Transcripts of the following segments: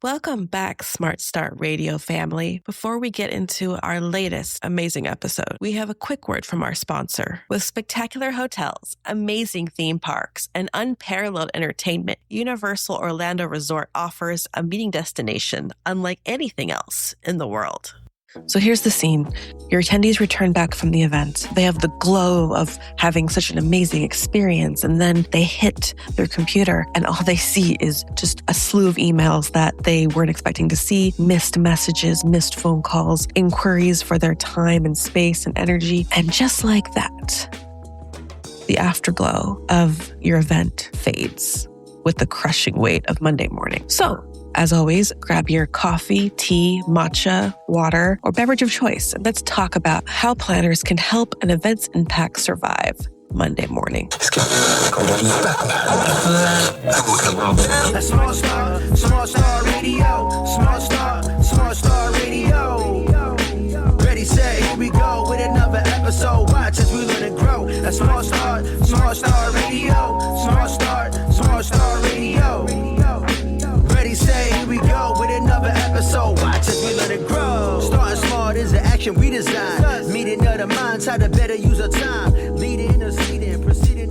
Welcome back, Smart Start Radio family. Before we get into our latest amazing episode, we have a quick word from our sponsor. With spectacular hotels, amazing theme parks, and unparalleled entertainment, Universal Orlando Resort offers a meeting destination unlike anything else in the world. So here's the scene. Your attendees return back from the event. They have the glow of having such an amazing experience, and then they hit their computer and all they see is just a slew of emails that they weren't expecting to see, missed messages, missed phone calls, inquiries for their time and space and energy. And just like that, the afterglow of your event fades with the crushing weight of Monday morning. So, as always, grab your coffee, tea, matcha, water, or beverage of choice, and let's talk about how planners can help an event's impact survive Monday morning. Smart Star Radio, Smart Star Radio. Ready, set, here we go with another episode. Watch as we learn and grow. That's Smart Star Radio, Smart Star Radio. Ready, say, here we go with another episode. Watch as we let it grow. Starting smart is the action we design. Meeting of the minds, how to better use our time. Leading us, leading, proceeding.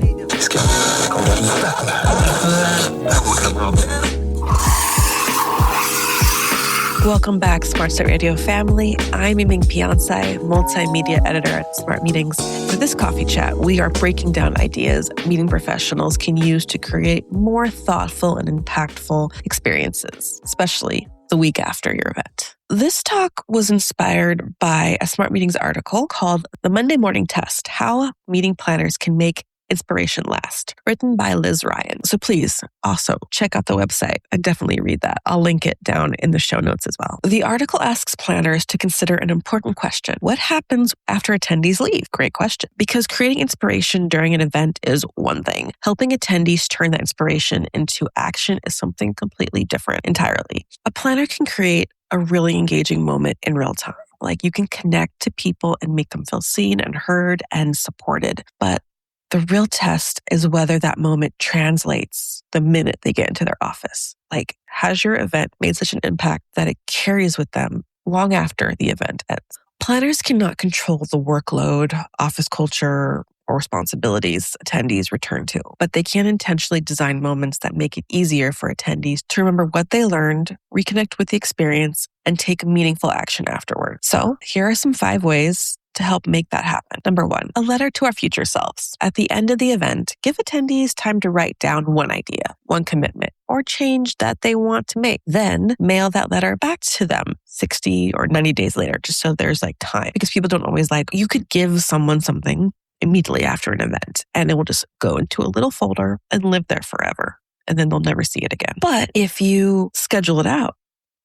Welcome back, Smart Start Radio family. I'm Eming, multimedia editor at Smart Meetings. For this coffee chat, we are breaking down ideas meeting professionals can use to create more thoughtful and impactful experiences, especially the week after your event. This talk was inspired by a Smart Meetings article called The Monday Morning Test: How Meeting Planners Can Make Inspiration Last, written by Liz Ryan. So please also check out the website and definitely read that. I'll link it down in the show notes as well. The article asks planners to consider an important question. What happens after attendees leave? Great question. Because creating inspiration during an event is one thing. Helping attendees turn that inspiration into action is something completely different entirely. A planner can create a really engaging moment in real time. Like, you can connect to people and make them feel seen and heard and supported. But the real test is whether that moment translates the minute they get into their office. Like, has your event made such an impact that it carries with them long after the event ends? Planners cannot control the workload, office culture, or responsibilities attendees return to, but they can intentionally design moments that make it easier for attendees to remember what they learned, reconnect with the experience, and take meaningful action afterward. So here are some 5 ways to help make that happen. Number 1, a letter to our future selves. At the end of the event, give attendees time to write down one idea, one commitment, or change that they want to make. Then mail that letter back to them 60 or 90 days later, just so there's time. Because people don't always you could give someone something immediately after an event, and it will just go into a little folder and live there forever, and then they'll never see it again. But if you schedule it out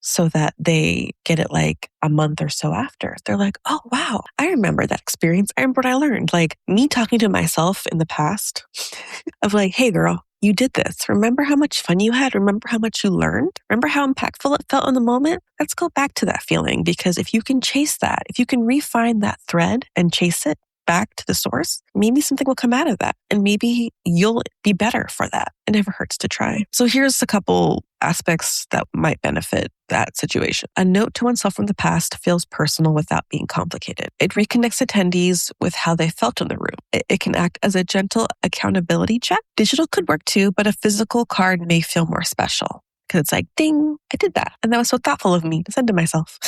so that they get it a month or so after, they're like, oh, wow, I remember that experience. I remember what I learned. Me talking to myself in the past of hey, girl, you did this. Remember how much fun you had? Remember how much you learned? Remember how impactful it felt in the moment? Let's go back to that feeling, because if you can chase that, if you can refine that thread and chase it back to the source, maybe something will come out of that, and maybe you'll be better for that. It never hurts to try. So here's a couple aspects that might benefit that situation. A note to oneself from the past feels personal without being complicated. It reconnects attendees with how they felt in the room. It can act as a gentle accountability check. Digital could work too, but a physical card may feel more special because it's ding, I did that. And that was so thoughtful of me to send to myself.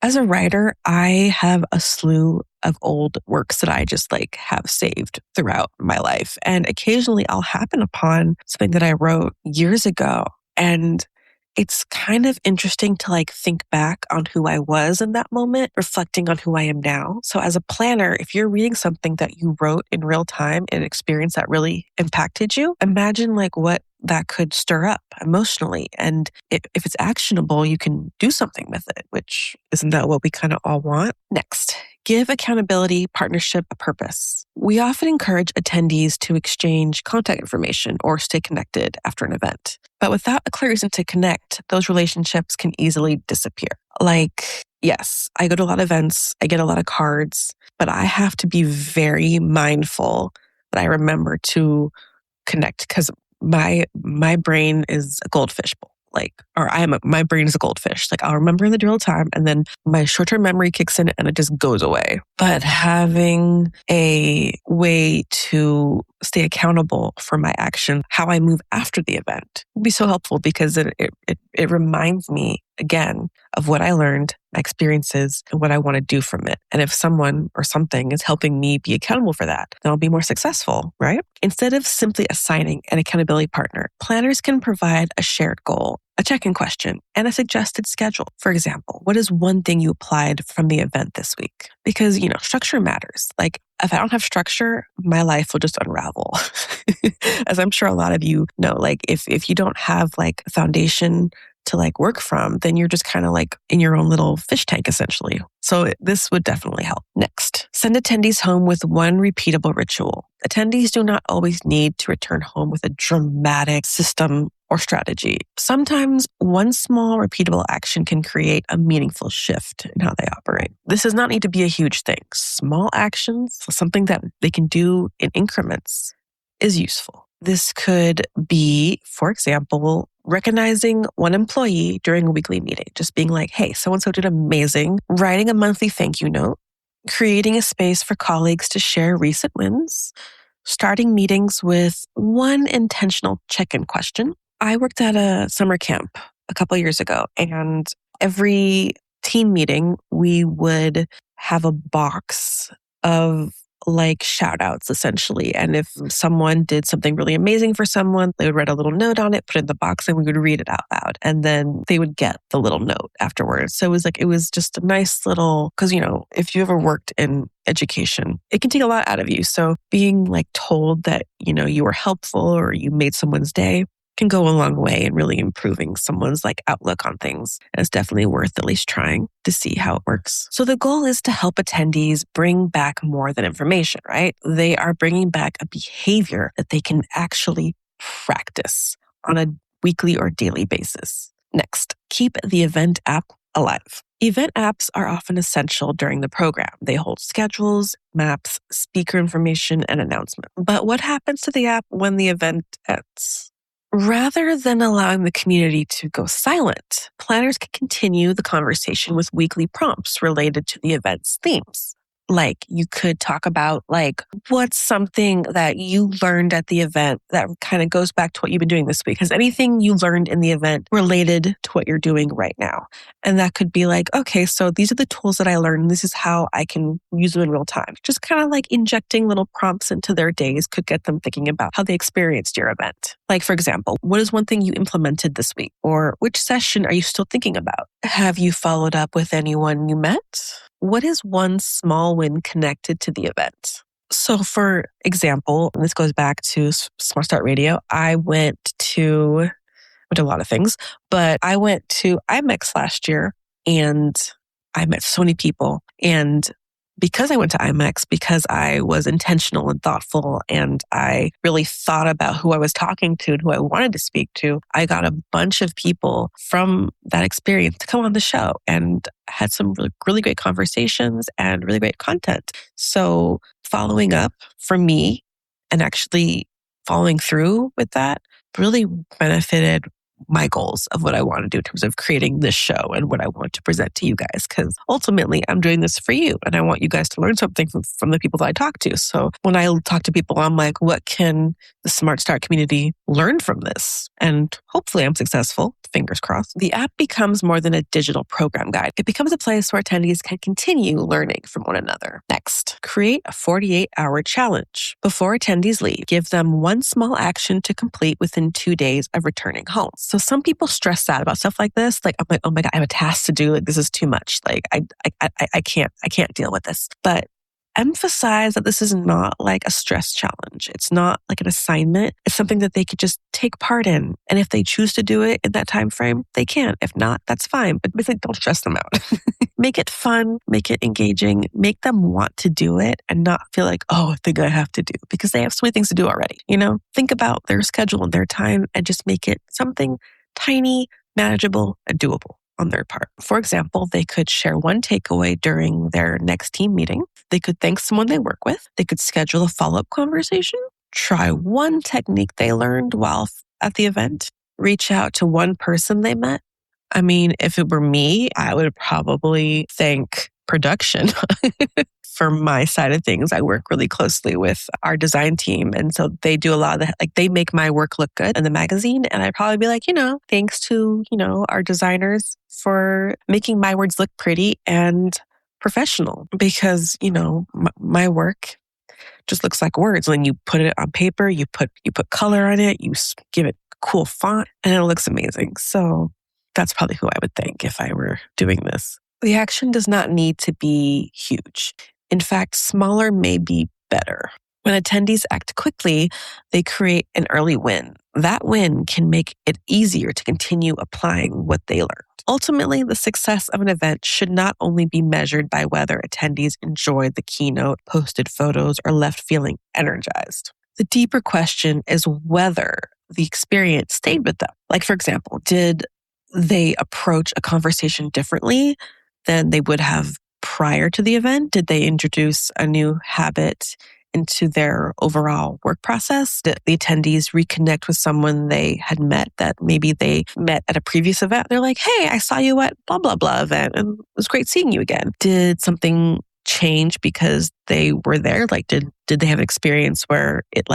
As a writer, I have a slew of old works that I just have saved throughout my life. And occasionally I'll happen upon something that I wrote years ago. And it's kind of interesting to think back on who I was in that moment, reflecting on who I am now. So as a planner, if you're reading something that you wrote in real time, an experience that really impacted you, imagine what that could stir up emotionally. And if it's actionable, you can do something with it, which isn't that what we kind of all want? Next, give accountability, partnership, a purpose. We often encourage attendees to exchange contact information or stay connected after an event. But without a clear reason to connect, those relationships can easily disappear. Yes, I go to a lot of events, I get a lot of cards, but I have to be very mindful that I remember to connect, because my brain is a goldfish bowl. My brain is a goldfish. Like I'll remember in the drill time and then my short-term memory kicks in and it just goes away. But having a way to stay accountable for my action, how I move after the event would be so helpful because it reminds me again of what I learned, my experiences, and what I want to do from it. And if someone or something is helping me be accountable for that, then I'll be more successful, right? Instead of simply assigning an accountability partner, planners can provide a shared goal, a check-in question, and a suggested schedule. For example, what is one thing you applied from the event this week? Because, structure matters. Like if I don't have structure, my life will just unravel. As I'm sure a lot of you know, like if you don't have like a foundation to like work from, then you're just kind of like in your own little fish tank essentially. So this would definitely help. Next, send attendees home with one repeatable ritual. Attendees do not always need to return home with a dramatic system or strategy. Sometimes one small repeatable action can create a meaningful shift in how they operate. This does not need to be a huge thing. Small actions, something that they can do in increments, is useful. This could be, for example, recognizing one employee during a weekly meeting, just being like, hey, so-and-so did amazing, writing a monthly thank you note, creating a space for colleagues to share recent wins, starting meetings with one intentional check-in question. I worked at a summer camp a couple of years ago, and every team meeting, we would have a box of like shout outs essentially. And if someone did something really amazing for someone, they would write a little note on it, put it in the box, and we would read it out loud. And then they would get the little note afterwards. So it was just a nice little, because, if you ever worked in education, it can take a lot out of you. So being like told that, you were helpful or you made someone's day can go a long way in really improving someone's like outlook on things. And it's definitely worth at least trying to see how it works. So the goal is to help attendees bring back more than information, right? They are bringing back a behavior that they can actually practice on a weekly or daily basis. Next, keep the event app alive. Event apps are often essential during the program. They hold schedules, maps, speaker information, and announcements. But what happens to the app when the event ends? Rather than allowing the community to go silent, planners can continue the conversation with weekly prompts related to the event's themes. Like you could talk about like, what's something that you learned at the event that kind of goes back to what you've been doing this week? Has anything you learned in the event related to what you're doing right now? And that could be like, okay, so these are the tools that I learned. This is how I can use them in real time. Just kind of like injecting little prompts into their days could get them thinking about how they experienced your event. Like, for example, what is one thing you implemented this week? Or which session are you still thinking about? Have you followed up with anyone you met? What is one small win connected to the event? So for example, and this goes back to Smart Start Radio, I went to a lot of things, but I went to IMEX last year and I met so many people. And because I went to IMEX, because I was intentional and thoughtful and I really thought about who I was talking to and who I wanted to speak to, I got a bunch of people from that experience to come on the show and had some really great conversations and really great content. So following up for me and actually following through with that really benefited my goals of what I want to do in terms of creating this show and what I want to present to you guys. Because ultimately, I'm doing this for you and I want you guys to learn something from the people that I talk to. So when I talk to people, I'm like, what can the Smart Start community learn from this? And hopefully I'm successful, fingers crossed. The app becomes more than a digital program guide. It becomes a place where attendees can continue learning from one another. Next, create a 48-hour challenge. Before attendees leave, give them one small action to complete within 2 days of returning home. So some people stress out about stuff like this. Like, I'm like, oh my God, I have a task to do. Like, this is too much. Like, I can't deal with this. But emphasize that this is not like a stress challenge. It's not like an assignment. It's something that they could just take part in. And if they choose to do it in that time frame, they can. If not, that's fine. But basically, don't stress them out. Make it fun, make it engaging, make them want to do it and not feel like, oh, I think I have to do, because they have so many things to do already. Think about their schedule and their time and just make it something tiny, manageable, and doable on their part. For example, they could share one takeaway during their next team meeting. They could thank someone they work with. They could schedule a follow-up conversation. try one technique they learned while at the event, reach out to one person they met. I mean, if it were me, I would probably thank production for my side of things. I work really closely with our design team. And so they do a lot of they make my work look good in the magazine. And I'd probably be like, thanks to, our designers for making my words look pretty and professional, because, my work just looks like words. When you put it on paper, you put color on it, you give it a cool font, and it looks amazing. So that's probably who I would thank if I were doing this. The action does not need to be huge. In fact, smaller may be better. When attendees act quickly, they create an early win. That win can make it easier to continue applying what they learned. Ultimately, the success of an event should not only be measured by whether attendees enjoyed the keynote, posted photos, or left feeling energized. The deeper question is whether the experience stayed with them. Like, for example, did they approach a conversation differently than they would have prior to the event? Did they introduce a new habit into their overall work process? Did the attendees reconnect with someone they had met that maybe they met at a previous event? They're like, hey, I saw you at blah, blah, blah event, and it was great seeing you again. Did something change because they were there? Like, did they have an experience where it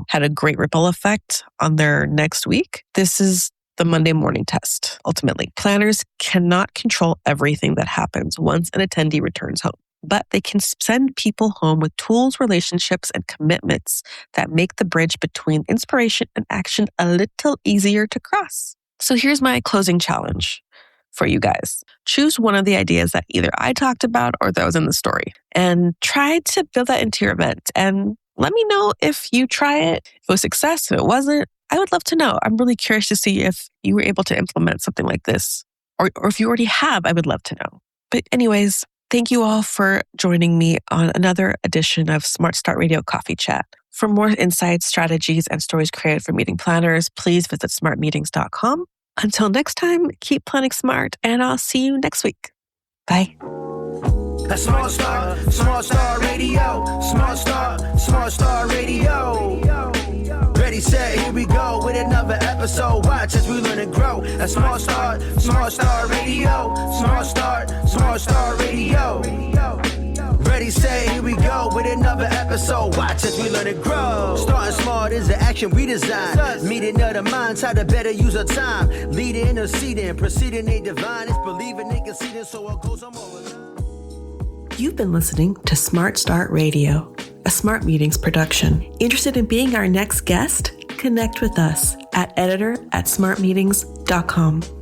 had a great ripple effect on their next week? This is the Monday morning test. Ultimately, planners cannot control everything that happens once an attendee returns home, but they can send people home with tools, relationships, and commitments that make the bridge between inspiration and action a little easier to cross. So here's my closing challenge for you guys. Choose one of the ideas that either I talked about or that was in the story, and try to build that into your event. And let me know if you try it, if it was a success, if it wasn't. I would love to know. I'm really curious to see if you were able to implement something like this, or if you already have, I would love to know. But anyways, thank you all for joining me on another edition of Smart Start Radio Coffee Chat. For more insights, strategies, and stories created for meeting planners, please visit smartmeetings.com. Until next time, keep planning smart, and I'll see you next week. Bye. Smart Start Radio, Smart Start Radio. Ready, set, here we go with another episode. Watch as we learn and grow. Smart Start Radio, Smart Start Radio. Ready, set, here we go with another episode. Watch as we learn and grow. Starting smart is the action we design. Meeting other minds, how to better use our time. Leading, interceding, proceeding, they divine. It's believing, they conceding, so it goes on all the time. You've been listening to Smart Start Radio, a Smart Meetings production. Interested in being our next guest? Connect with us at editor@smartmeetings.com.